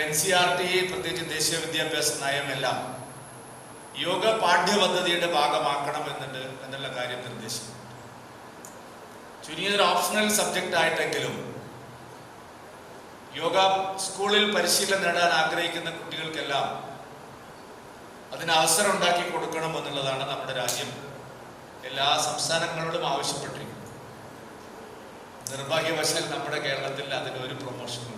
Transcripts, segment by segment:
NCERT പ്രത്യേകിച്ച് ദേശീയ വിദ്യാഭ്യാസ നയമെല്ലാം യോഗ പാഠ്യപദ്ധതിയുടെ ഭാഗമാക്കണമെന്നുണ്ട് എന്നുള്ള കാര്യം നിർദ്ദേശിക്കുന്നു. ചുരുങ്ങിയൊരു ഓപ്ഷണൽ സബ്ജക്റ്റ് ആയിട്ടെങ്കിലും യോഗ സ്കൂളിൽ പരിശീലനം നേടാൻ ആഗ്രഹിക്കുന്ന കുട്ടികൾക്കെല്ലാം അതിന് അവസരം ഉണ്ടാക്കി കൊടുക്കണം എന്നുള്ളതാണ് നമ്മുടെ രാജ്യം എല്ലാ സംസ്ഥാനങ്ങളോടും ആവശ്യപ്പെട്ടിരിക്കുന്നത്. നിർഭാഗ്യവശാൽ നമ്മുടെ കേരളത്തിൽ അതിനൊരു പ്രൊമോഷനുമില്ല.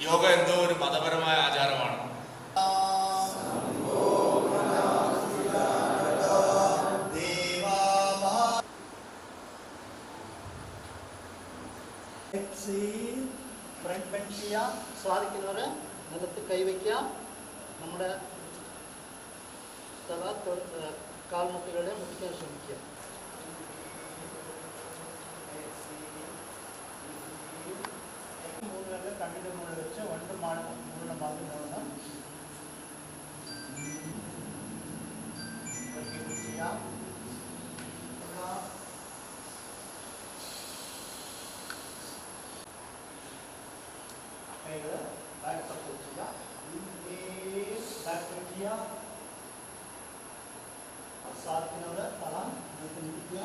യോഗ എന്തോ ഒരു മതപരമായ ആചാരമാണ്. ഫ്രണ്ട് ബെൻഡ് ചെയ്യാം. സാധിക്കുന്നവരെ നിലത്ത് കൈവയ്ക്കുക. നമ്മുടെ തല കാൽമുട്ടുകളെ മുട്ടിക്കാൻ ശ്രമിക്കുക. മൂന്നുപേരുടെ കണ്ണിൻ്റെ മുകളിൽ വെച്ച് മുകളിലെ ഭാഗം മൂടണം. ചെയ്യാം. back support ചെയ്യാം. back ചെയ്യാം. സാധിക്കുന്നവരെ തല നീക്കുക.